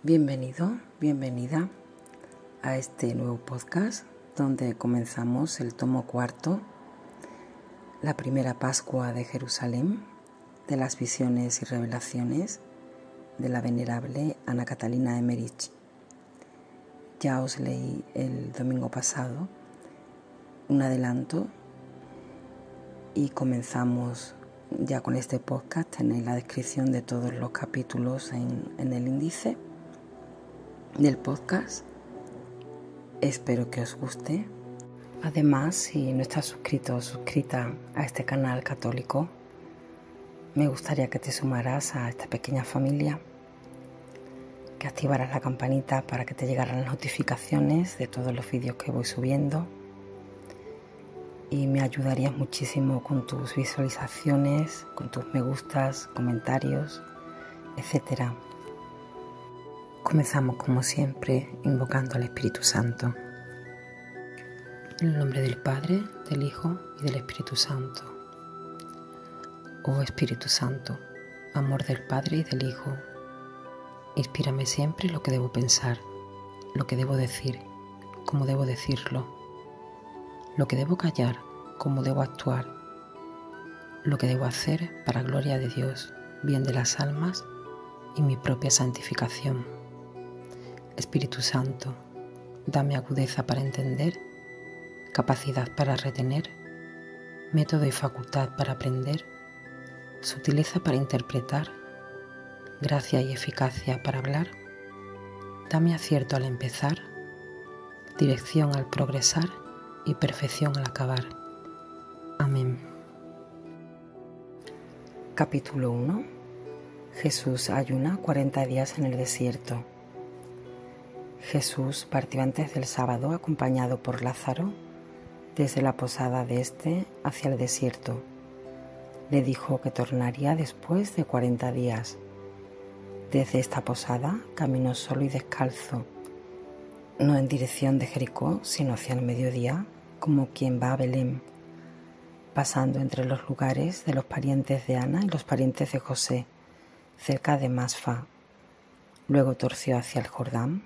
Bienvenido, bienvenida a este nuevo podcast donde comenzamos el tomo cuarto, la primera Pascua de Jerusalén, de las visiones y revelaciones de la venerable Ana Catalina Emmerich. Ya os leí el domingo pasado un adelanto y comenzamos ya con este podcast. Tenéis la descripción de todos los capítulos en el índice del podcast. Espero que os guste. Además, si no estás suscrito o suscrita a este canal católico, me gustaría que te sumaras a esta pequeña familia, que activaras la campanita para que te llegaran las notificaciones de todos los vídeos que voy subiendo, y me ayudarías muchísimo con tus visualizaciones, con tus me gustas, comentarios, etc. Comenzamos como siempre invocando al Espíritu Santo. En el nombre del Padre, del Hijo y del Espíritu Santo. Oh Espíritu Santo, amor del Padre y del Hijo, inspírame siempre lo que debo pensar, lo que debo decir, cómo debo decirlo, lo que debo callar, cómo debo actuar, lo que debo hacer para gloria de Dios, bien de las almas y mi propia santificación. Espíritu Santo, dame agudeza para entender, capacidad para retener, método y facultad para aprender, sutileza para interpretar, gracia y eficacia para hablar. Dame acierto al empezar, dirección al progresar y perfección al acabar. Amén. Capítulo 1. Jesús ayuna 40 días en el desierto. Jesús partió antes del sábado acompañado por Lázaro desde la posada de éste hacia el desierto. Le dijo que tornaría después de 40 días. Desde esta posada caminó solo y descalzo, no en dirección de Jericó, sino hacia el mediodía, como quien va a Belén, pasando entre los lugares de los parientes de Ana y los parientes de José, cerca de Masfa. Luego torció hacia el Jordán,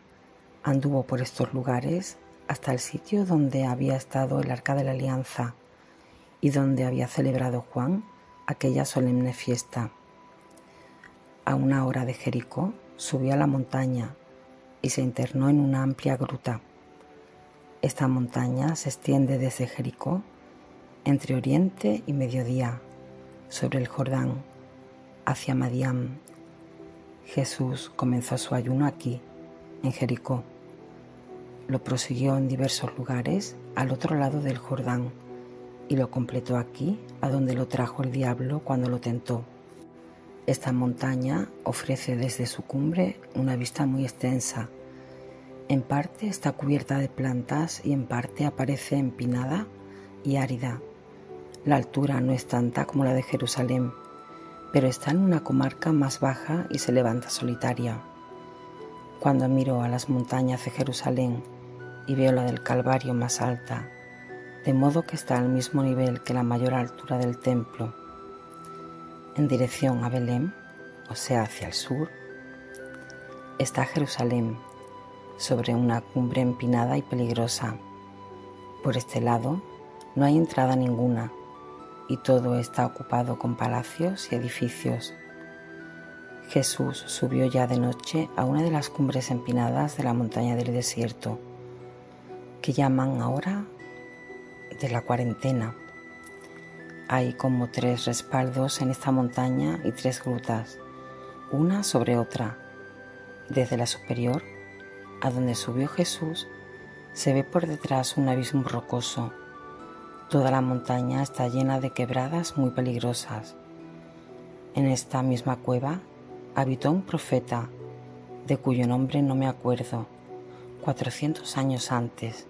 anduvo por estos lugares hasta el sitio donde había estado el Arca de la Alianza y donde había celebrado Juan aquella solemne fiesta. A una hora de Jericó subió a la montaña y se internó en una amplia gruta. Esta montaña se extiende desde Jericó entre oriente y mediodía, sobre el Jordán, hacia Madián. Jesús comenzó su ayuno aquí, en Jericó. Lo prosiguió en diversos lugares al otro lado del Jordán y lo completó aquí, a donde lo trajo el diablo cuando lo tentó. Esta montaña ofrece desde su cumbre una vista muy extensa. En parte está cubierta de plantas y en parte aparece empinada y árida. La altura no es tanta como la de Jerusalén, pero está en una comarca más baja y se levanta solitaria. Cuando miro a las montañas de Jerusalén y veo la del Calvario más alta, de modo que está al mismo nivel que la mayor altura del templo, en dirección a Belén, o sea hacia el sur, está Jerusalén, sobre una cumbre empinada y peligrosa. Por este lado no hay entrada ninguna y todo está ocupado con palacios y edificios. Jesús subió ya de noche a una de las cumbres empinadas de la montaña del desierto, que llaman ahora de la cuarentena. Hay como 3 respaldos en esta montaña y 3 grutas, una sobre otra. Desde la superior, a donde subió Jesús, se ve por detrás un abismo rocoso. Toda la montaña está llena de quebradas muy peligrosas. En esta misma cueva habitó un profeta, de cuyo nombre no me acuerdo, 400 años antes.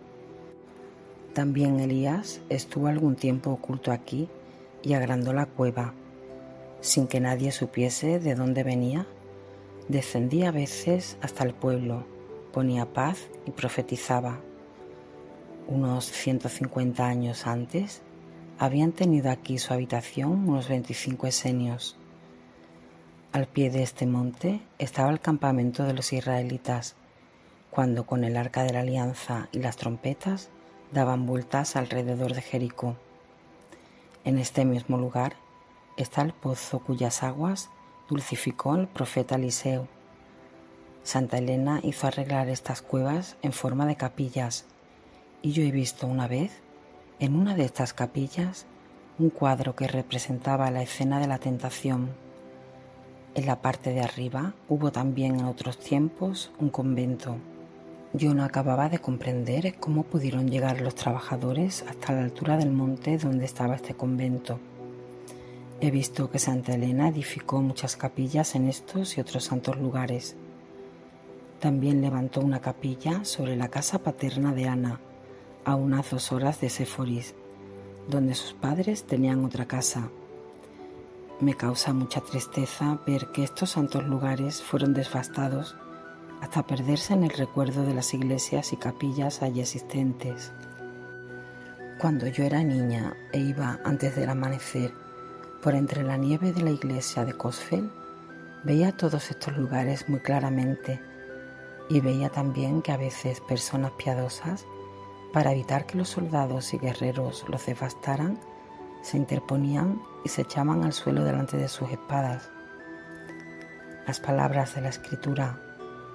También Elías estuvo algún tiempo oculto aquí y agrandó la cueva, sin que nadie supiese de dónde venía. Descendía a veces hasta el pueblo, ponía paz y profetizaba. Unos 150 años antes habían tenido aquí su habitación unos 25 esenios. Al pie de este monte estaba el campamento de los israelitas, cuando con el arca de la alianza y las trompetas daban vueltas alrededor de Jericó. En este mismo lugar está el pozo cuyas aguas dulcificó el profeta Eliseo. Santa Elena hizo arreglar estas cuevas en forma de capillas, y yo he visto una vez, en una de estas capillas, un cuadro que representaba la escena de la tentación. En la parte de arriba hubo también en otros tiempos un convento. Yo no acababa de comprender cómo pudieron llegar los trabajadores hasta la altura del monte donde estaba este convento. He visto que Santa Elena edificó muchas capillas en estos y otros santos lugares. También levantó una capilla sobre la casa paterna de Ana, a unas 2 horas de Séforis, donde sus padres tenían otra casa. Me causa mucha tristeza ver que estos santos lugares fueron devastados hasta perderse en el recuerdo de las iglesias y capillas allí existentes. Cuando yo era niña e iba antes del amanecer por entre la nieve de la iglesia de Coesfeld, veía todos estos lugares muy claramente y veía también que a veces personas piadosas, para evitar que los soldados y guerreros los devastaran, se interponían y se echaban al suelo delante de sus espadas. Las palabras de la Escritura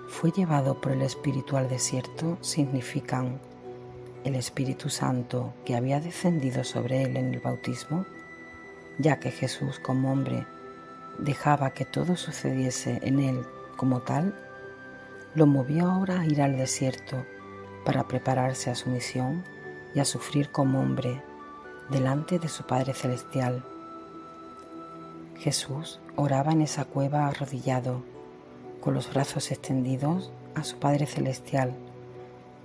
«fue llevado por el Espíritu al desierto» significan el Espíritu Santo que había descendido sobre él en el bautismo, ya que Jesús como hombre dejaba que todo sucediese en él como tal, lo movió ahora a ir al desierto para prepararse a su misión y a sufrir como hombre delante de su Padre Celestial. Jesús oraba en esa cueva arrodillado, con los brazos extendidos a su Padre Celestial,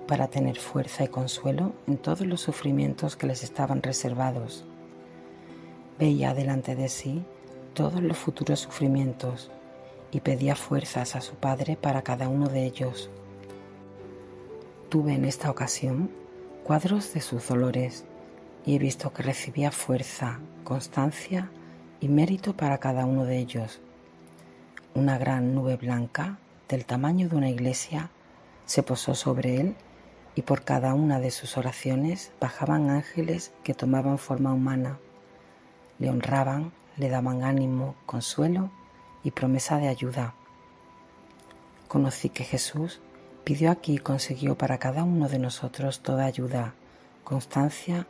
para tener fuerza y consuelo en todos los sufrimientos que les estaban reservados. Veía delante de sí todos los futuros sufrimientos y pedía fuerzas a su Padre para cada uno de ellos. Tuve en esta ocasión cuadros de sus dolores y he visto que recibía fuerza, constancia y mérito para cada uno de ellos. Una gran nube blanca, del tamaño de una iglesia, se posó sobre él y por cada una de sus oraciones bajaban ángeles que tomaban forma humana. Le honraban, le daban ánimo, consuelo y promesa de ayuda. Conocí que Jesús pidió aquí y consiguió para cada uno de nosotros toda ayuda, constancia,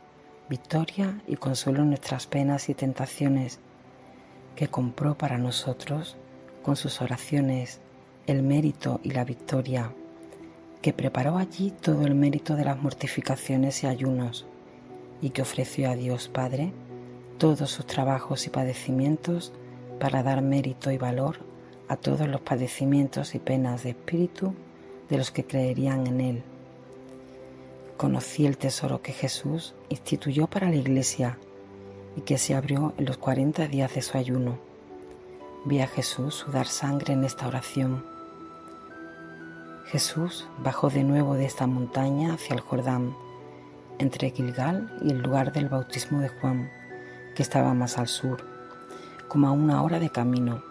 victoria y consuelo en nuestras penas y tentaciones, que compró para nosotros con sus oraciones el mérito y la victoria, que preparó allí todo el mérito de las mortificaciones y ayunos, y que ofreció a Dios Padre todos sus trabajos y padecimientos para dar mérito y valor a todos los padecimientos y penas de espíritu de los que creerían en Él. Conocí el tesoro que Jesús instituyó para la Iglesia y que se abrió en los 40 días de su ayuno. Vi a Jesús sudar sangre en esta oración. Jesús bajó de nuevo de esta montaña hacia el Jordán, entre Gilgal y el lugar del bautismo de Juan, que estaba más al sur, como a 1 hora de camino.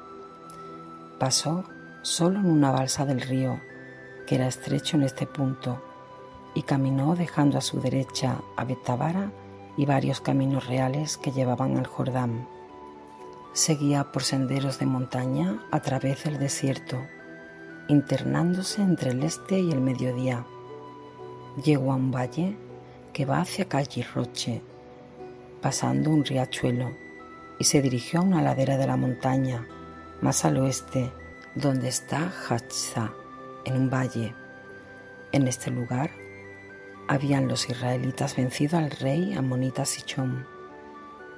Pasó solo en una balsa del río, que era estrecho en este punto, y caminó dejando a su derecha a Betábara y varios caminos reales que llevaban al Jordán. Seguía por senderos de montaña a través del desierto, internándose entre el este y el mediodía. Llegó a un valle que va hacia Callirroche, pasando un riachuelo, y se dirigió a una ladera de la montaña, más al oeste, donde está Jatza, en un valle. En este lugar habían los israelitas vencido al rey amonita Sichón.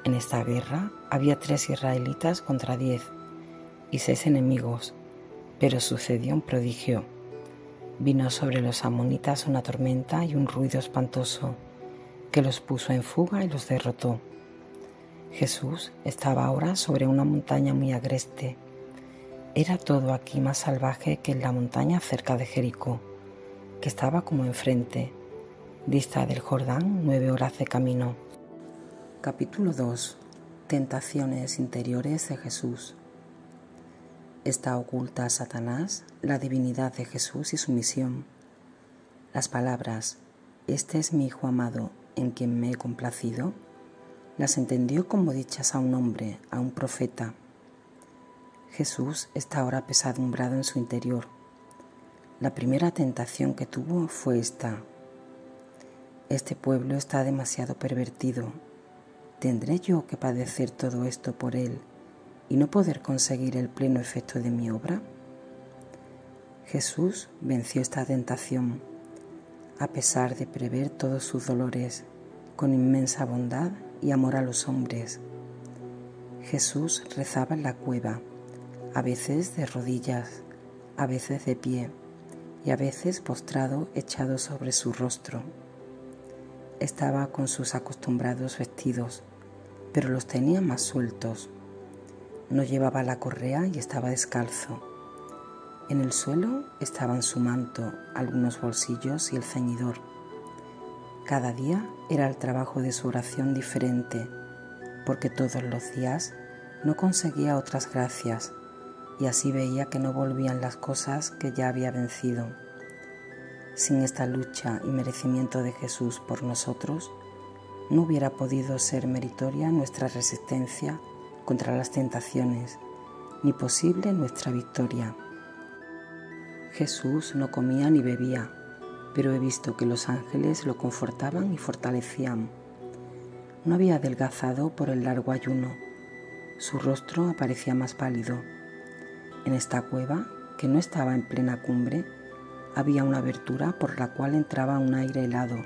En esta guerra había 3 israelitas contra 10 y 6 enemigos, pero sucedió un prodigio. Vino sobre los amonitas una tormenta y un ruido espantoso que los puso en fuga y los derrotó. Jesús estaba ahora sobre una montaña muy agreste. Era todo aquí más salvaje que en la montaña cerca de Jericó, que estaba como enfrente, dista del Jordán 9 horas de camino. Capítulo 2. Tentaciones interiores de Jesús. Está oculta a Satanás la divinidad de Jesús y su misión. Las palabras «Este es mi Hijo amado, en quien me he complacido», las entendió como dichas a un hombre, a un profeta. Jesús está ahora apesadumbrado en su interior. La primera tentación que tuvo fue esta: «Este pueblo está demasiado pervertido. ¿Tendré yo que padecer todo esto por él y no poder conseguir el pleno efecto de mi obra?». Jesús venció esta tentación, a pesar de prever todos sus dolores, con inmensa bondad y amor a los hombres. Jesús rezaba en la cueva, a veces de rodillas, a veces de pie y a veces postrado echado sobre su rostro. Estaba con sus acostumbrados vestidos, pero los tenía más sueltos. No llevaba la correa y estaba descalzo. En el suelo estaban su manto, algunos bolsillos y el ceñidor. Cada día era el trabajo de su oración diferente, porque todos los días no conseguía otras gracias, y así veía que no volvían las cosas que ya había vencido. Sin esta lucha y merecimiento de Jesús por nosotros, no hubiera podido ser meritoria nuestra resistencia contra las tentaciones, ni posible nuestra victoria. Jesús no comía ni bebía, pero he visto que los ángeles lo confortaban y fortalecían. No había adelgazado por el largo ayuno. Su rostro aparecía más pálido. En esta cueva, que no estaba en plena cumbre, había una abertura por la cual entraba un aire helado.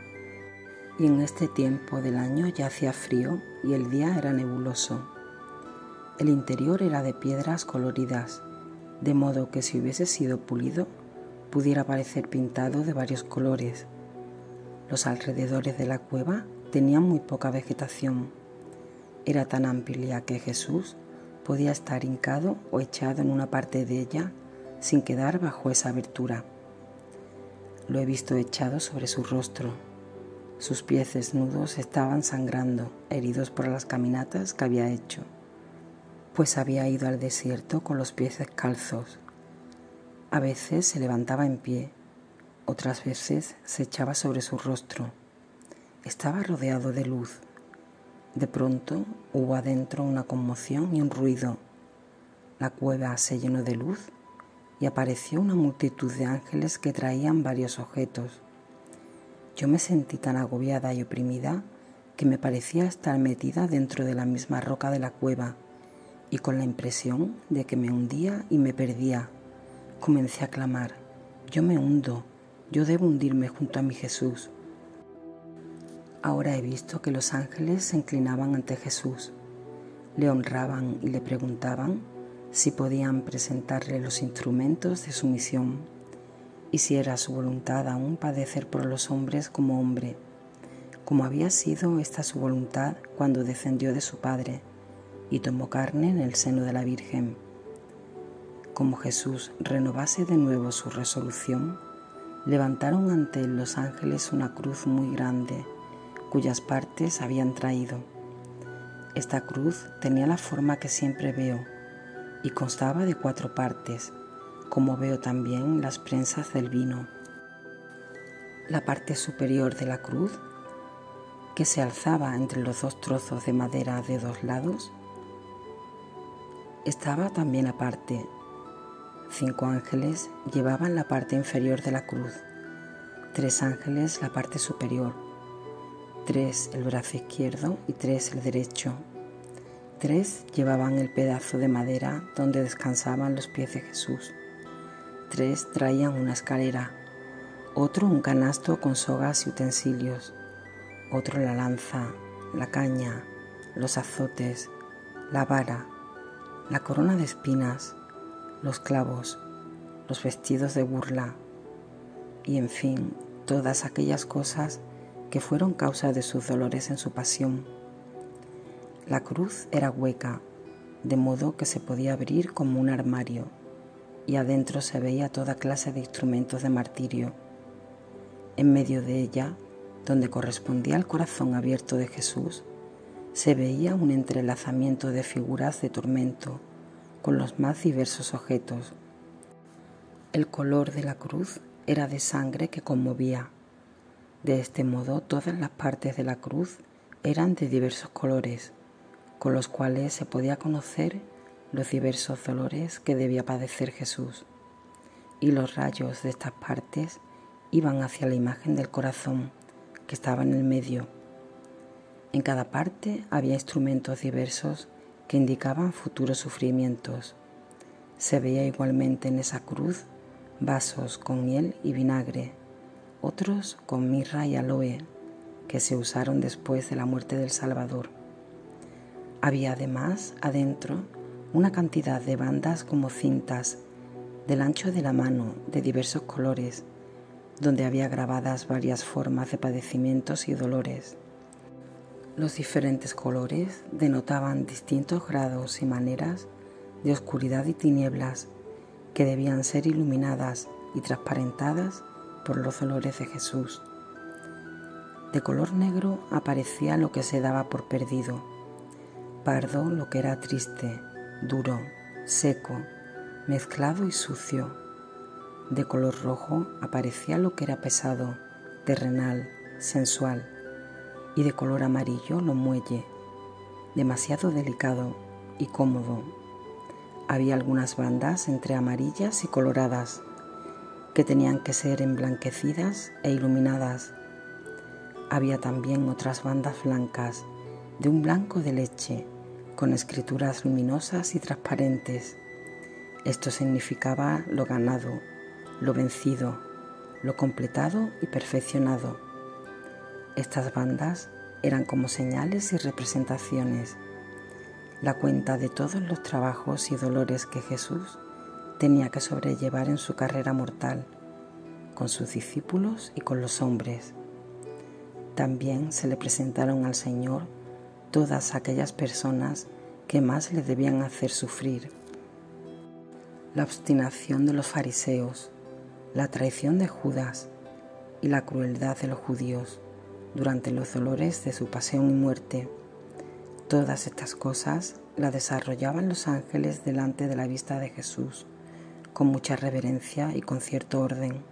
Y en este tiempo del año ya hacía frío y el día era nebuloso. El interior era de piedras coloridas, de modo que si hubiese sido pulido, pudiera parecer pintado de varios colores. Los alrededores de la cueva tenían muy poca vegetación. Era tan amplia que Jesús podía estar hincado o echado en una parte de ella sin quedar bajo esa abertura. Lo he visto echado sobre su rostro. Sus pies desnudos estaban sangrando, heridos por las caminatas que había hecho, pues había ido al desierto con los pies descalzos. A veces se levantaba en pie, otras veces se echaba sobre su rostro. Estaba rodeado de luz. De pronto hubo adentro una conmoción y un ruido. La cueva se llenó de luz y apareció una multitud de ángeles que traían varios objetos. Yo me sentí tan agobiada y oprimida que me parecía estar metida dentro de la misma roca de la cueva y con la impresión de que me hundía y me perdía. Comencé a clamar: «Yo me hundo, yo debo hundirme junto a mi Jesús». Ahora he visto que los ángeles se inclinaban ante Jesús, le honraban y le preguntaban si podían presentarle los instrumentos de su misión y si era su voluntad aún padecer por los hombres como hombre, como había sido esta su voluntad cuando descendió de su Padre y tomó carne en el seno de la Virgen. Como Jesús renovase de nuevo su resolución, levantaron ante él los ángeles una cruz muy grande, cuyas partes habían traído. Esta cruz tenía la forma que siempre veo y constaba de 4 partes, como veo también las prensas del vino. La parte superior de la cruz, que se alzaba entre los 2 trozos de madera de 2 lados, estaba también aparte. 5 ángeles llevaban la parte inferior de la cruz, 3 ángeles la parte superior, 3 el brazo izquierdo y 3 el derecho. 3 llevaban el pedazo de madera donde descansaban los pies de Jesús. 3 traían una escalera, otro un canasto con sogas y utensilios, otro la lanza, la caña, los azotes, la vara, la corona de espinas, los clavos, los vestidos de burla y, en fin, todas aquellas cosas que fueron causa de sus dolores en su pasión. La cruz era hueca, de modo que se podía abrir como un armario, y adentro se veía toda clase de instrumentos de martirio. En medio de ella, donde correspondía al corazón abierto de Jesús, se veía un entrelazamiento de figuras de tormento, con los más diversos objetos. El color de la cruz era de sangre que conmovía. De este modo, todas las partes de la cruz eran de diversos colores, con los cuales se podía conocer los diversos dolores que debía padecer Jesús. Y los rayos de estas partes iban hacia la imagen del corazón, que estaba en el medio. En cada parte había instrumentos diversos que indicaban futuros sufrimientos. Se veía igualmente en esa cruz vasos con miel y vinagre, otros con mirra y aloe, que se usaron después de la muerte del Salvador. Había además adentro una cantidad de bandas como cintas, del ancho de la mano, de diversos colores, donde había grabadas varias formas de padecimientos y dolores. Los diferentes colores denotaban distintos grados y maneras de oscuridad y tinieblas que debían ser iluminadas y transparentadas por los dolores de Jesús. De color negro aparecía lo que se daba por perdido, pardo lo que era triste, duro, seco, mezclado y sucio. De color rojo aparecía lo que era pesado, terrenal, sensual, y de color amarillo lo muelle, demasiado delicado y cómodo. Había algunas bandas entre amarillas y coloradas, que tenían que ser emblanquecidas e iluminadas. Había también otras bandas blancas, de un blanco de leche, con escrituras luminosas y transparentes. Esto significaba lo ganado, lo vencido, lo completado y perfeccionado. Estas bandas eran como señales y representaciones, la cuenta de todos los trabajos y dolores que Jesús tenía que sobrellevar en su carrera mortal, con sus discípulos y con los hombres. También se le presentaron al Señor todas aquellas personas que más le debían hacer sufrir: la obstinación de los fariseos, la traición de Judas y la crueldad de los judíos durante los dolores de su pasión y muerte. Todas estas cosas las desarrollaban los ángeles delante de la vista de Jesús, con mucha reverencia y con cierto orden,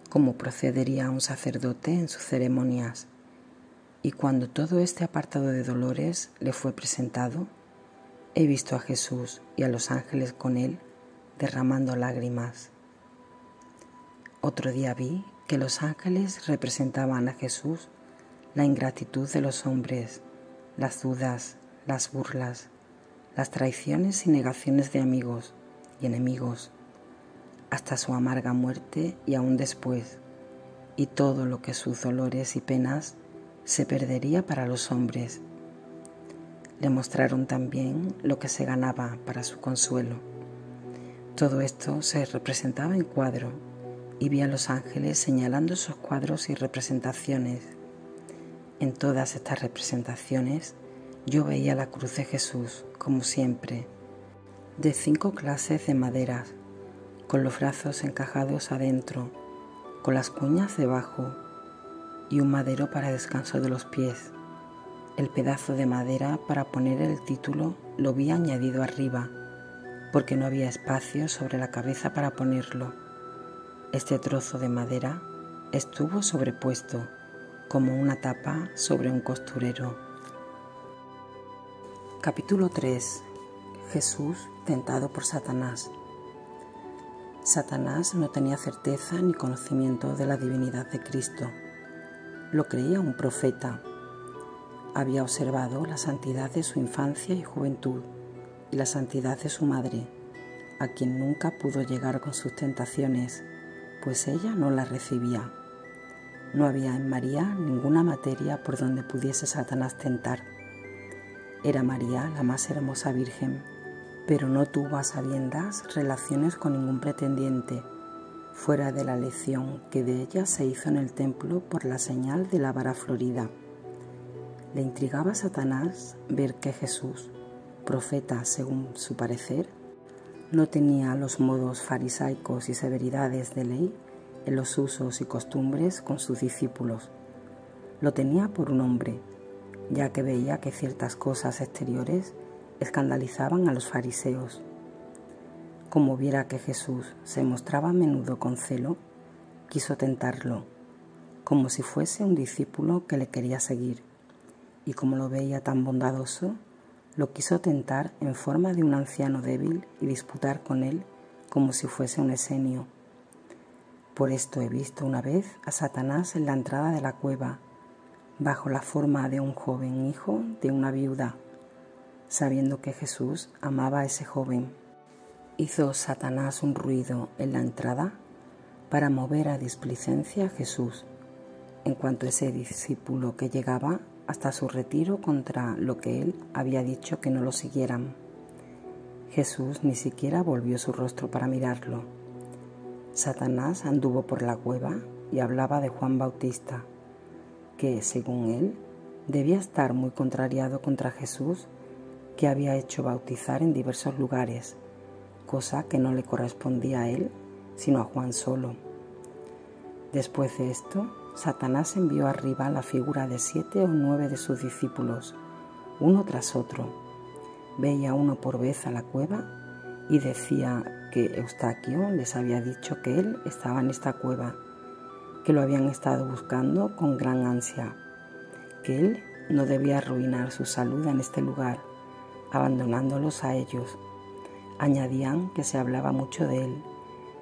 como procedería un sacerdote en sus ceremonias. Y cuando todo este apartado de dolores le fue presentado, he visto a Jesús y a los ángeles con él derramando lágrimas. Otro día vi que los ángeles representaban a Jesús la ingratitud de los hombres, las dudas, las burlas, las traiciones y negaciones de amigos y enemigos, hasta su amarga muerte y aún después, y todo lo que sus dolores y penas se perdería para los hombres. Le mostraron también lo que se ganaba para su consuelo. Todo esto se representaba en cuadro, y vi a los ángeles señalando esos cuadros y representaciones. En todas estas representaciones yo veía la cruz de Jesús, como siempre, de 5 clases de maderas, con los brazos encajados adentro, con las cuñas debajo, y un madero para descanso de los pies. El pedazo de madera para poner el título lo vi añadido arriba, porque no había espacio sobre la cabeza para ponerlo. Este trozo de madera estuvo sobrepuesto, como una tapa sobre un costurero. Capítulo 3. Jesús tentado por Satanás. Satanás no tenía certeza ni conocimiento de la divinidad de Cristo. Lo creía un profeta. Había observado la santidad de su infancia y juventud y la santidad de su madre, a quien nunca pudo llegar con sus tentaciones, pues ella no las recibía. No había en María ninguna materia por donde pudiese Satanás tentar. Era María la más hermosa virgen, pero no tuvo a sabiendas relaciones con ningún pretendiente, fuera de la elección que de ella se hizo en el templo por la señal de la vara florida. Le intrigaba a Satanás ver que Jesús, profeta según su parecer, no tenía los modos farisaicos y severidades de ley en los usos y costumbres con sus discípulos. Lo tenía por un hombre, ya que veía que ciertas cosas exteriores escandalizaban a los fariseos, Como viera que Jesús se mostraba a menudo con celo, quiso tentarlo, como si fuese un discípulo que le quería seguir, y como lo veía tan bondadoso, lo quiso tentar en forma de un anciano débil y disputar con él como si fuese un esenio. Por esto he visto una vez a Satanás en la entrada de la cueva, bajo la forma de un joven hijo de una viuda, sabiendo que Jesús amaba a ese joven. Hizo Satanás un ruido en la entrada para mover a displicencia a Jesús, en cuanto ese discípulo que llegaba hasta su retiro contra lo que él había dicho que no lo siguieran. Jesús ni siquiera volvió su rostro para mirarlo. Satanás anduvo por la cueva y hablaba de Juan Bautista, que, según él, debía estar muy contrariado contra Jesús, que había hecho bautizar en diversos lugares, cosa que no le correspondía a él, sino a Juan solo. Después de esto, Satanás envió arriba la figura de 7 o 9 de sus discípulos, uno tras otro. Veía uno por vez a la cueva y decía que Eustaquio les había dicho que él estaba en esta cueva, que lo habían estado buscando con gran ansia, que él no debía arruinar su salud en este lugar, abandonándolos a ellos. Añadían que se hablaba mucho de él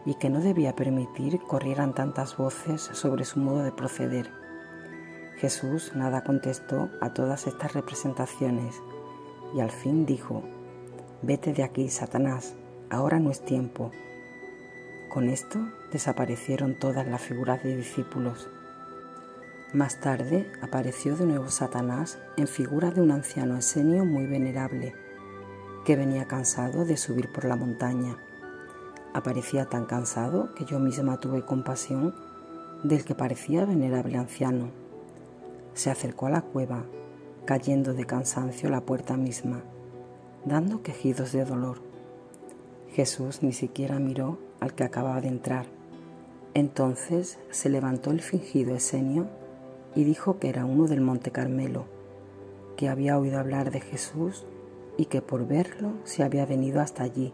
y que no debía permitir corrieran tantas voces sobre su modo de proceder. Jesús nada contestó a todas estas representaciones y al fin dijo: «Vete de aquí, Satanás, ahora no es tiempo». Con esto desaparecieron todas las figuras de discípulos. Más tarde apareció de nuevo Satanás en figura de un anciano esenio muy venerable, que venía cansado de subir por la montaña. Aparecía tan cansado que yo misma tuve compasión del que parecía venerable anciano. Se acercó a la cueva, cayendo de cansancio la puerta misma, dando quejidos de dolor. Jesús ni siquiera miró al que acababa de entrar. Entonces se levantó el fingido esenio y dijo que era uno del Monte Carmelo, que había oído hablar de Jesús y que por verlo se había venido hasta allí,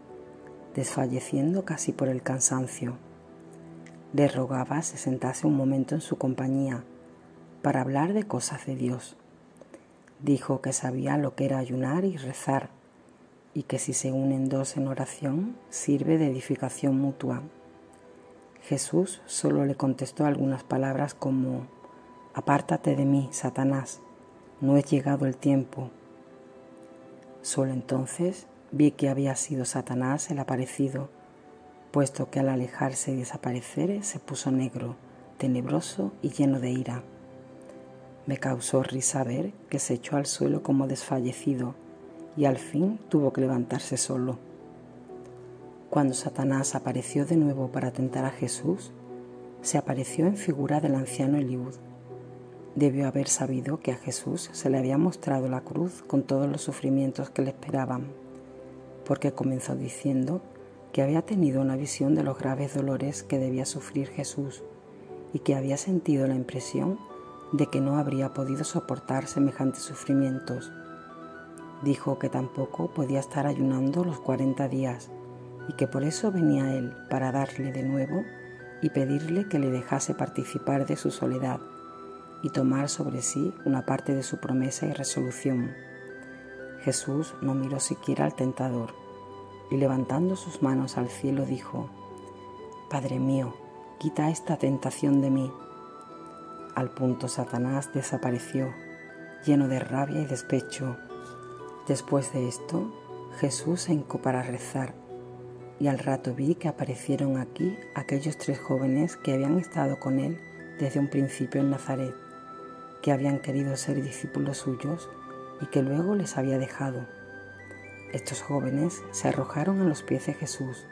desfalleciendo casi por el cansancio. Le rogaba se sentase un momento en su compañía para hablar de cosas de Dios. Dijo que sabía lo que era ayunar y rezar, y que si se unen dos en oración sirve de edificación mutua. Jesús solo le contestó algunas palabras como: «Apártate de mí, Satanás, no es llegado el tiempo». Solo entonces vi que había sido Satanás el aparecido, puesto que al alejarse y desaparecer se puso negro, tenebroso y lleno de ira. Me causó risa ver que se echó al suelo como desfallecido y al fin tuvo que levantarse solo. Cuando Satanás apareció de nuevo para tentar a Jesús, se apareció en figura del anciano Eliud. Debió haber sabido que a Jesús se le había mostrado la cruz con todos los sufrimientos que le esperaban, porque comenzó diciendo que había tenido una visión de los graves dolores que debía sufrir Jesús y que había sentido la impresión de que no habría podido soportar semejantes sufrimientos. Dijo que tampoco podía estar ayunando los 40 días y que por eso venía él para darle de nuevo y pedirle que le dejase participar de su soledad y tomar sobre sí una parte de su promesa y resolución. Jesús no miró siquiera al tentador y levantando sus manos al cielo dijo: «Padre mío, quita esta tentación de mí». Al punto Satanás desapareció, lleno de rabia y despecho. Después de esto, Jesús se hincó para rezar, y al rato vi que aparecieron aquí aquellos 3 jóvenes que habían estado con él desde un principio en Nazaret, que habían querido ser discípulos suyos y que luego les había dejado. Estos jóvenes se arrojaron a los pies de Jesús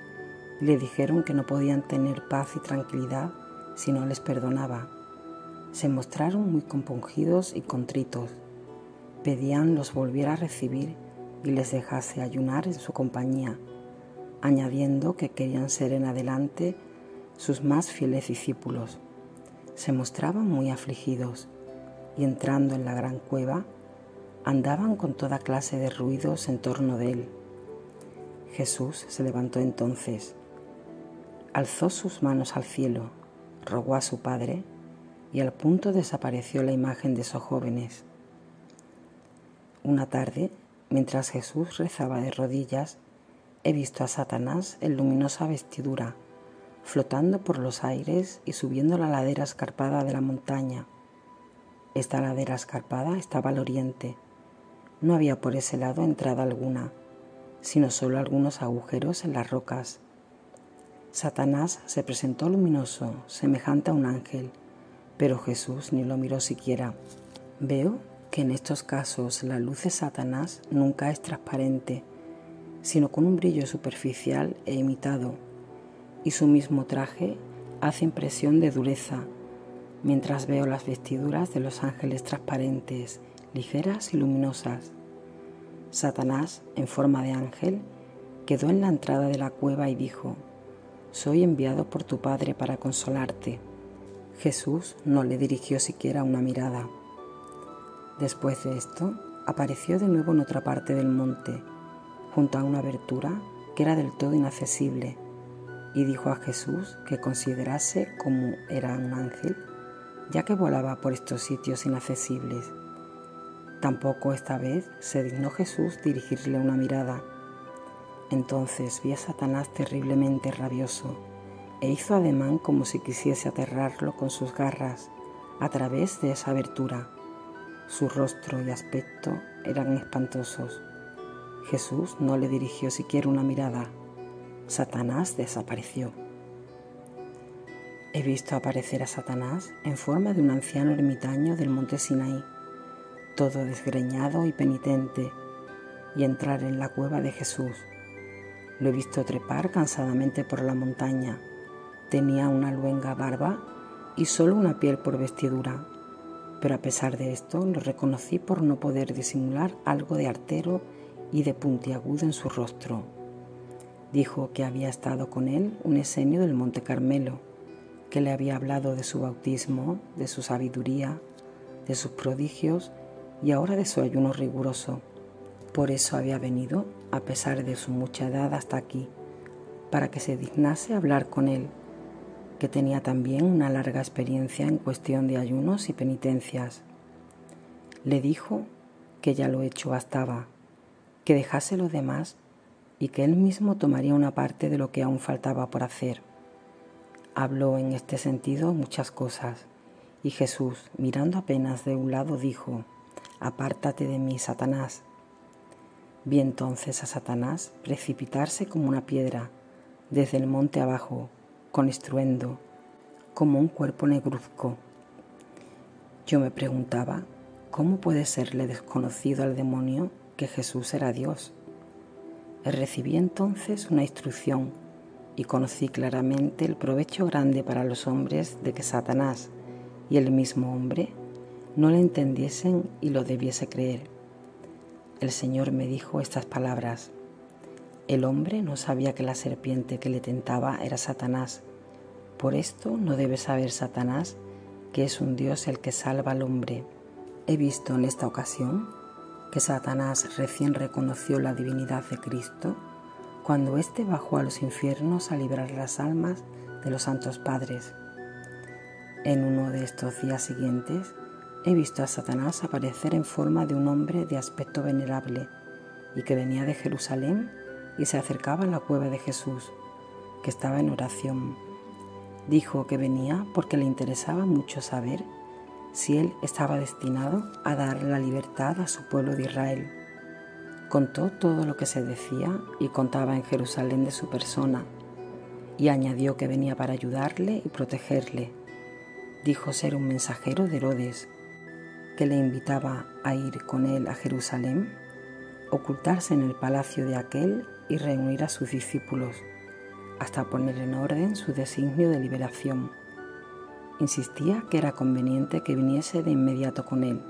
y le dijeron que no podían tener paz y tranquilidad si no les perdonaba. Se mostraron muy compungidos y contritos. Pedían los volviera a recibir y les dejase ayunar en su compañía, añadiendo que querían ser en adelante sus más fieles discípulos. Se mostraban muy afligidos y entrando en la gran cueva, andaban con toda clase de ruidos en torno de él. Jesús se levantó entonces, alzó sus manos al cielo, rogó a su Padre y al punto desapareció la imagen de esos jóvenes. Una tarde, mientras Jesús rezaba de rodillas, he visto a Satanás en luminosa vestidura, flotando por los aires y subiendo la ladera escarpada de la montaña. Esta ladera escarpada estaba al oriente. No había por ese lado entrada alguna, sino solo algunos agujeros en las rocas. Satanás se presentó luminoso, semejante a un ángel, pero Jesús ni lo miró siquiera. Veo que en estos casos la luz de Satanás nunca es transparente, sino con un brillo superficial e imitado, y su mismo traje hace impresión de dureza, mientras veo las vestiduras de los ángeles transparentes, ligeras y luminosas. Satanás, en forma de ángel, quedó en la entrada de la cueva y dijo: «Soy enviado por tu Padre para consolarte». Jesús no le dirigió siquiera una mirada. Después de esto, apareció de nuevo en otra parte del monte, junto a una abertura que era del todo inaccesible, y dijo a Jesús que considerase como era un ángel, ya que volaba por estos sitios inaccesibles. Tampoco esta vez se dignó Jesús dirigirle una mirada. Entonces vi a Satanás terriblemente rabioso, e hizo ademán como si quisiese aterrarlo con sus garras a través de esa abertura. Su rostro y aspecto eran espantosos. Jesús no le dirigió siquiera una mirada. Satanás desapareció. He visto aparecer a Satanás en forma de un anciano ermitaño del monte Sinaí, todo desgreñado y penitente, y entrar en la cueva de Jesús. Lo he visto trepar cansadamente por la montaña. Tenía una luenga barba y solo una piel por vestidura, pero a pesar de esto lo reconocí por no poder disimular algo de artero y de puntiagudo en su rostro. Dijo que había estado con él un esenio del Monte Carmelo, que le había hablado de su bautismo, de su sabiduría, de sus prodigios y ahora de su ayuno riguroso. Por eso había venido, a pesar de su mucha edad, hasta aquí, para que se dignase hablar con él, que tenía también una larga experiencia en cuestión de ayunos y penitencias. Le dijo que ya lo hecho bastaba, que dejase lo demás y que él mismo tomaría una parte de lo que aún faltaba por hacer. Habló en este sentido muchas cosas, y Jesús, mirando apenas de un lado, dijo: «Apártate de mí, Satanás». Vi entonces a Satanás precipitarse como una piedra, desde el monte abajo, con estruendo, como un cuerpo negruzco. Yo me preguntaba, ¿cómo puede serle desconocido al demonio que Jesús era Dios? Recibí entonces una instrucción y conocí claramente el provecho grande para los hombres de que Satanás y el mismo hombre no le entendiesen y lo debiese creer. El Señor me dijo estas palabras: «El hombre no sabía que la serpiente que le tentaba era Satanás. Por esto no debe saber Satanás que es un Dios el que salva al hombre». He visto en esta ocasión que Satanás recién reconoció la divinidad de Cristo cuando éste bajó a los infiernos a librar las almas de los santos padres. En uno de estos días siguientes he visto a Satanás aparecer en forma de un hombre de aspecto venerable y que venía de Jerusalén y se acercaba a la cueva de Jesús, que estaba en oración. Dijo que venía porque le interesaba mucho saber si él estaba destinado a dar la libertad a su pueblo de Israel. Contó todo lo que se decía y contaba en Jerusalén de su persona, y añadió que venía para ayudarle y protegerle. Dijo ser un mensajero de Herodes, que le invitaba a ir con él a Jerusalén, ocultarse en el palacio de aquel y reunir a sus discípulos, hasta poner en orden su designio de liberación. Insistía que era conveniente que viniese de inmediato con él.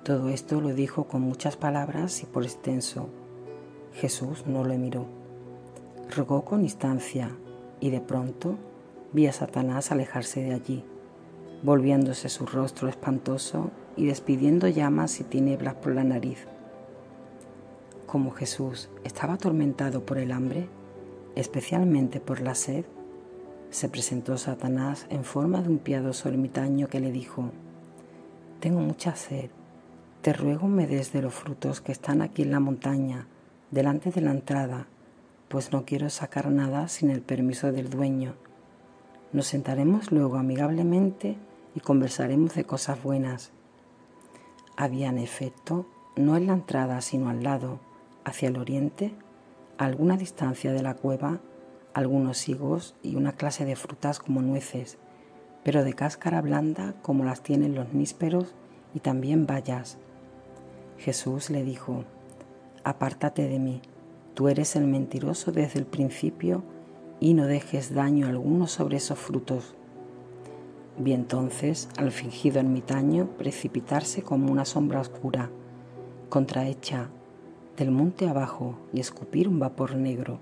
Todo esto lo dijo con muchas palabras y por extenso. Jesús no lo miró. Rogó con instancia y de pronto vi a Satanás alejarse de allí, volviéndose su rostro espantoso y despidiendo llamas y tinieblas por la nariz. Como Jesús estaba atormentado por el hambre, especialmente por la sed, se presentó Satanás en forma de un piadoso ermitaño que le dijo: «Tengo mucha sed, te ruego me des de los frutos que están aquí en la montaña, delante de la entrada, pues no quiero sacar nada sin el permiso del dueño. Nos sentaremos luego amigablemente y conversaremos de cosas buenas». Había en efecto, no en la entrada sino al lado, hacia el oriente, a alguna distancia de la cueva, algunos higos y una clase de frutas como nueces, pero de cáscara blanda como las tienen los nísperos, y también bayas. Jesús le dijo: «Apártate de mí, tú eres el mentiroso desde el principio, y no dejes daño alguno sobre esos frutos». Vi entonces al fingido ermitaño precipitarse como una sombra oscura, contrahecha, del monte abajo, y escupir un vapor negro.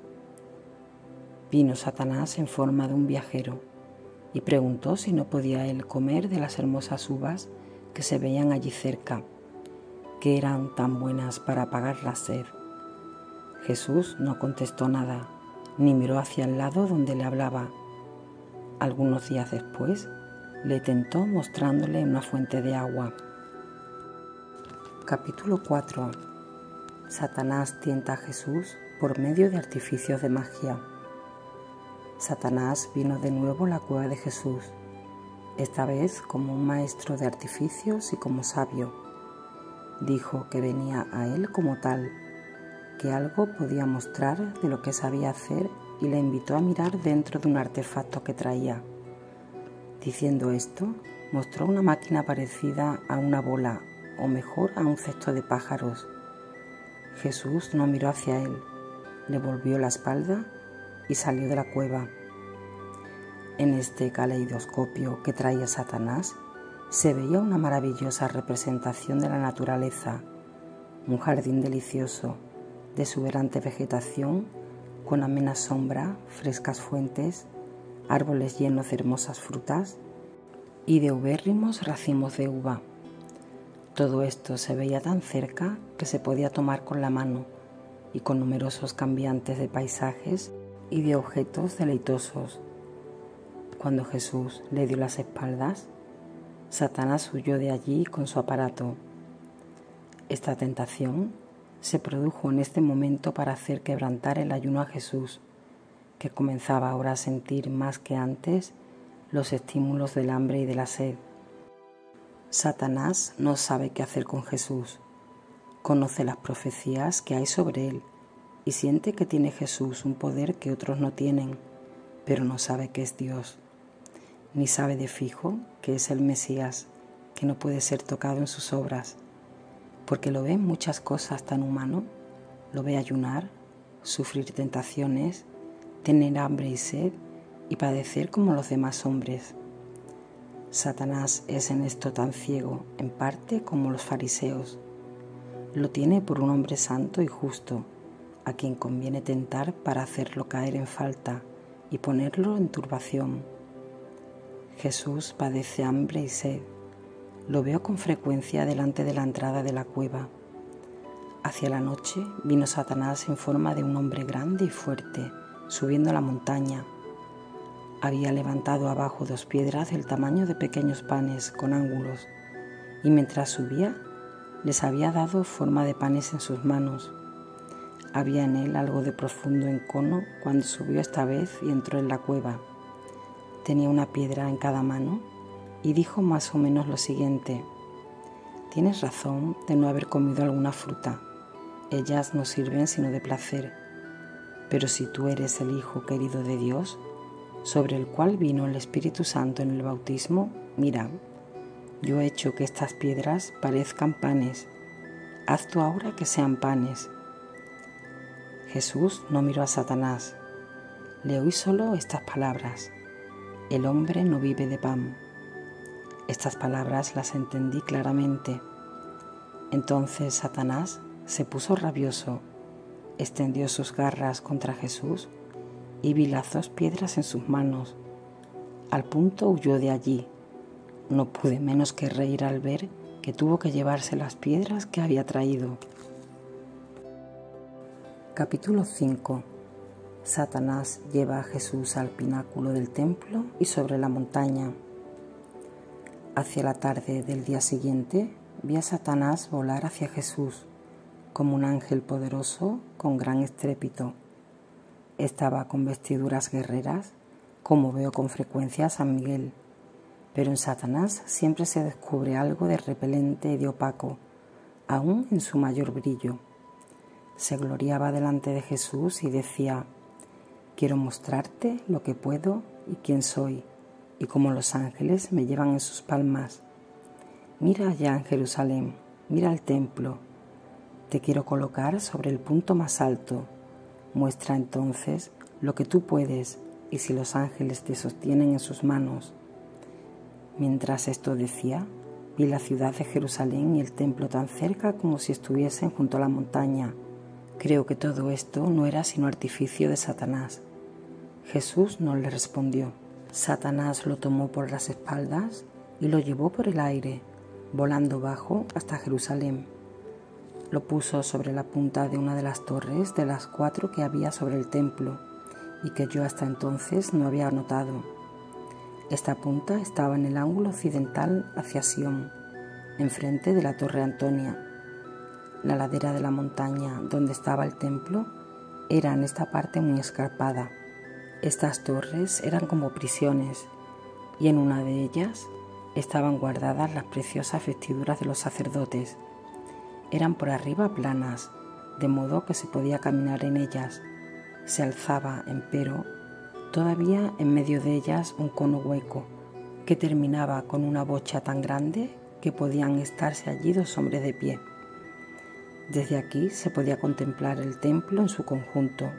Vino Satanás en forma de un viajero y preguntó si no podía él comer de las hermosas uvas que se veían allí cerca, que eran tan buenas para apagar la sed. Jesús no contestó nada, ni miró hacia el lado donde le hablaba. Algunos días después, le tentó mostrándole una fuente de agua. Capítulo 4. Satanás tienta a Jesús por medio de artificios de magia. Satanás vino de nuevo a la cueva de Jesús, esta vez como un maestro de artificios y como sabio. Dijo que venía a él como tal, que algo podía mostrar de lo que sabía hacer, y le invitó a mirar dentro de un artefacto que traía. Diciendo esto, mostró una máquina parecida a una bola, o mejor a un cesto de pájaros. Jesús no miró hacia él, le volvió la espalda y salió de la cueva. En este caleidoscopio que traía Satanás se veía una maravillosa representación de la naturaleza, un jardín delicioso, de exuberante vegetación, con amena sombra, frescas fuentes, árboles llenos de hermosas frutas y de ubérrimos racimos de uva. Todo esto se veía tan cerca que se podía tomar con la mano, y con numerosos cambiantes de paisajes y de objetos deleitosos. Cuando Jesús le dio las espaldas, Satanás huyó de allí con su aparato. Esta tentación se produjo en este momento para hacer quebrantar el ayuno a Jesús, que comenzaba ahora a sentir más que antes los estímulos del hambre y de la sed. Satanás no sabe qué hacer con Jesús. Conoce las profecías que hay sobre él y siente que tiene Jesús un poder que otros no tienen, pero no sabe que es Dios, ni sabe de fijo que es el Mesías, que no puede ser tocado en sus obras, porque lo ve en muchas cosas tan humano. Lo ve ayunar, sufrir tentaciones, tener hambre y sed y padecer como los demás hombres. Satanás es en esto tan ciego, en parte como los fariseos. Lo tiene por un hombre santo y justo, a quien conviene tentar para hacerlo caer en falta y ponerlo en turbación. Jesús padece hambre y sed. Lo veo con frecuencia delante de la entrada de la cueva. Hacia la noche vino Satanás en forma de un hombre grande y fuerte, subiendo la montaña. Había levantado abajo 2 piedras del tamaño de pequeños panes con ángulos, y mientras subía les había dado forma de panes en sus manos. Había en él algo de profundo encono cuando subió esta vez y entró en la cueva. Tenía una piedra en cada mano y dijo más o menos lo siguiente: «Tienes razón de no haber comido alguna fruta, ellas no sirven sino de placer, pero si tú eres el Hijo querido de Dios, sobre el cual vino el Espíritu Santo en el bautismo, mira, yo he hecho que estas piedras parezcan panes, haz tú ahora que sean panes». Jesús no miró a Satanás, le oí solo estas palabras: «El hombre no vive de pan». Estas palabras las entendí claramente. Entonces Satanás se puso rabioso, extendió sus garras contra Jesús y vi las 2 piedras en sus manos. Al punto huyó de allí. No pude menos que reír al ver que tuvo que llevarse las piedras que había traído. Capítulo 5. Satanás lleva a Jesús al pináculo del templo y sobre la montaña. Hacia la tarde del día siguiente, vi a Satanás volar hacia Jesús, como un ángel poderoso con gran estrépito. Estaba con vestiduras guerreras, como veo con frecuencia a San Miguel, pero en Satanás siempre se descubre algo de repelente y de opaco, aún en su mayor brillo. Se gloriaba delante de Jesús y decía: «Quiero mostrarte lo que puedo y quién soy, y cómo los ángeles me llevan en sus palmas. Mira allá en Jerusalén, mira el templo. Te quiero colocar sobre el punto más alto. Muestra entonces lo que tú puedes y si los ángeles te sostienen en sus manos». Mientras esto decía, vi la ciudad de Jerusalén y el templo tan cerca como si estuviesen junto a la montaña. Creo que todo esto no era sino artificio de Satanás. Jesús no le respondió. Satanás lo tomó por las espaldas y lo llevó por el aire, volando bajo hasta Jerusalén. Lo puso sobre la punta de una de las torres de las 4 que había sobre el templo y que yo hasta entonces no había notado. Esta punta estaba en el ángulo occidental hacia Sión, enfrente de la Torre Antonia. La ladera de la montaña donde estaba el templo era en esta parte muy escarpada. Estas torres eran como prisiones y en una de ellas estaban guardadas las preciosas vestiduras de los sacerdotes. Eran por arriba planas, de modo que se podía caminar en ellas. Se alzaba, empero, todavía en medio de ellas un cono hueco que terminaba con una bocha tan grande que podían estarse allí 2 hombres de pie. Desde aquí se podía contemplar el templo en su conjunto.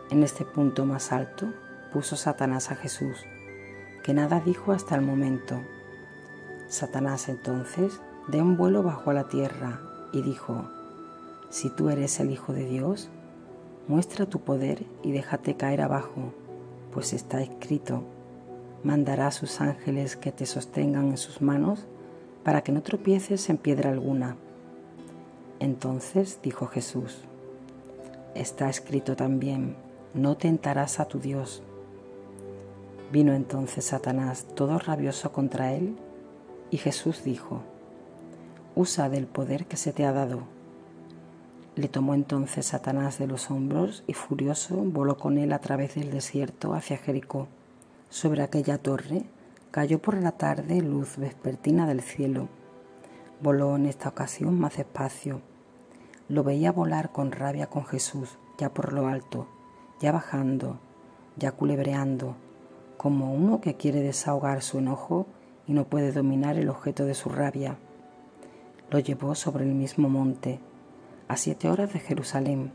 En este punto más alto puso Satanás a Jesús, que nada dijo hasta el momento. Satanás entonces dio un vuelo bajo a la tierra y dijo: «Si tú eres el Hijo de Dios, muestra tu poder y déjate caer abajo, pues está escrito: mandará a sus ángeles que te sostengan en sus manos para que no tropieces en piedra alguna». Entonces dijo Jesús: «Está escrito también: no tentarás a tu Dios». Vino entonces Satanás todo rabioso contra él, y Jesús dijo: «Usa del poder que se te ha dado». Le tomó entonces Satanás de los hombros y furioso voló con él a través del desierto hacia Jericó. Sobre aquella torre cayó por la tarde luz vespertina del cielo. Voló en esta ocasión más despacio. Lo veía volar con rabia con Jesús, ya por lo alto, ya bajando, ya culebreando, como uno que quiere desahogar su enojo y no puede dominar el objeto de su rabia. Lo llevó sobre el mismo monte, a 7 horas de Jerusalén,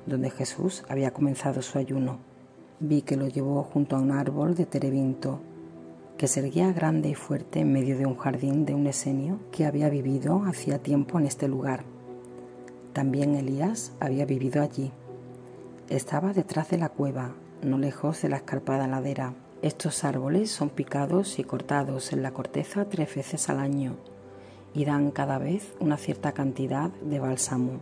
donde Jesús había comenzado su ayuno. Vi que lo llevó junto a un árbol de terebinto, que se erguía grande y fuerte en medio de un jardín de un esenio que había vivido hacía tiempo en este lugar. También Elías había vivido allí. Estaba detrás de la cueva, no lejos de la escarpada ladera. Estos árboles son picados y cortados en la corteza 3 veces al año y dan cada vez una cierta cantidad de bálsamo.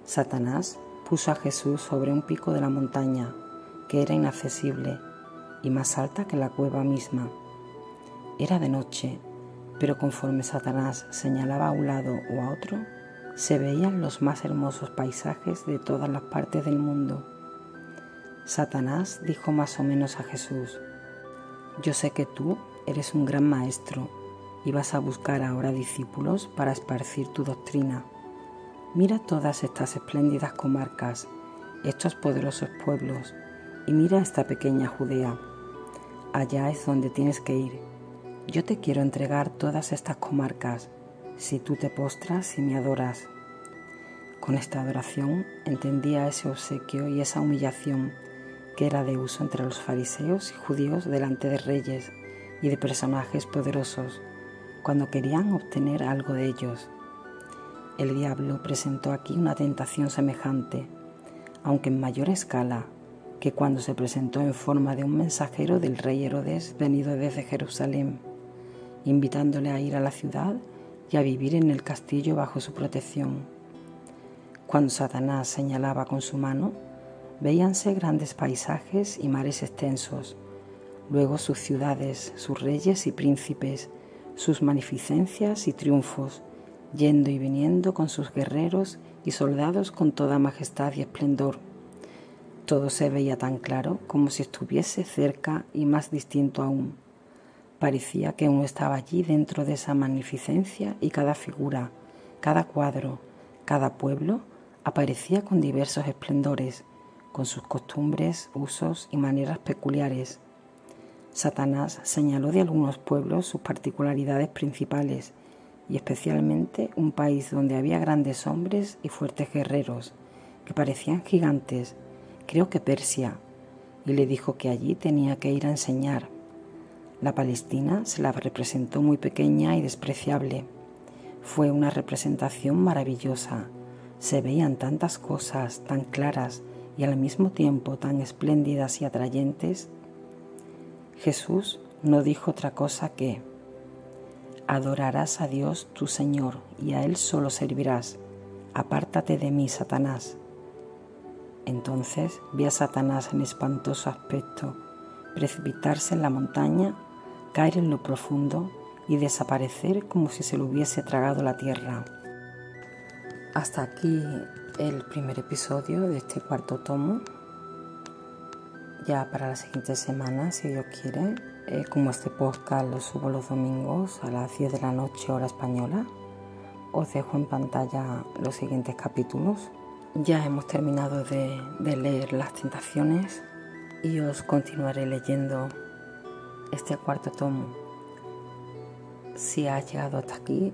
Satanás puso a Jesús sobre un pico de la montaña, que era inaccesible y más alta que la cueva misma. Era de noche, pero conforme Satanás señalaba a un lado o a otro, se veían los más hermosos paisajes de todas las partes del mundo. Satanás dijo más o menos a Jesús: «Yo sé que tú eres un gran maestro y vas a buscar ahora discípulos para esparcir tu doctrina. Mira todas estas espléndidas comarcas, estos poderosos pueblos, y mira esta pequeña Judea. Allá es donde tienes que ir. Yo te quiero entregar todas estas comarcas, si tú te postras y me adoras». Con esta adoración entendía ese obsequio y esa humillación que era de uso entre los fariseos y judíos delante de reyes y de personajes poderosos, cuando querían obtener algo de ellos. El diablo presentó aquí una tentación semejante, aunque en mayor escala, que cuando se presentó en forma de un mensajero del rey Herodes venido desde Jerusalén, invitándole a ir a la ciudad y a vivir en el castillo bajo su protección. Cuando Satanás señalaba con su mano, veíanse grandes paisajes y mares extensos, luego sus ciudades, sus reyes y príncipes, sus magnificencias y triunfos, yendo y viniendo con sus guerreros y soldados con toda majestad y esplendor. Todo se veía tan claro como si estuviese cerca y más distinto aún. Parecía que uno estaba allí dentro de esa magnificencia y cada figura, cada cuadro, cada pueblo aparecía con diversos esplendores, con sus costumbres, usos y maneras peculiares. Satanás señaló de algunos pueblos sus particularidades principales y especialmente un país donde había grandes hombres y fuertes guerreros que parecían gigantes, creo que Persia, y le dijo que allí tenía que ir a enseñar. La Palestina se la representó muy pequeña y despreciable. Fue una representación maravillosa. Se veían tantas cosas tan claras y al mismo tiempo tan espléndidas y atrayentes. Jesús no dijo otra cosa que: adorarás a Dios tu Señor y a Él solo servirás. Apártate de mí, Satanás. Entonces vi a Satanás en espantoso aspecto precipitarse en la montaña, caer en lo profundo y desaparecer como si se lo hubiese tragado la tierra. Hasta aquí el primer episodio de este cuarto tomo. Ya para la siguiente semana, si Dios quiere, como este podcast lo subo los domingos a las 10 de la noche hora española, os dejo en pantalla los siguientes capítulos. Ya hemos terminado de leer Las Tentaciones y os continuaré leyendo este cuarto tomo. Si has llegado hasta aquí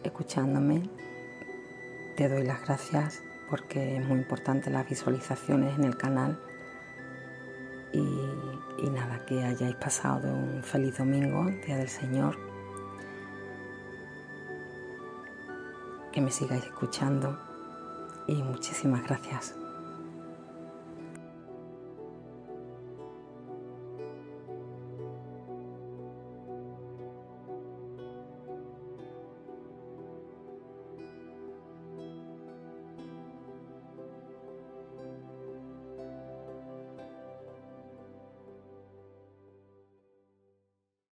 escuchándome, te doy las gracias porque es muy importante las visualizaciones en el canal. Y nada, que hayáis pasado un feliz domingo, Día del Señor, que me sigáis escuchando y muchísimas gracias.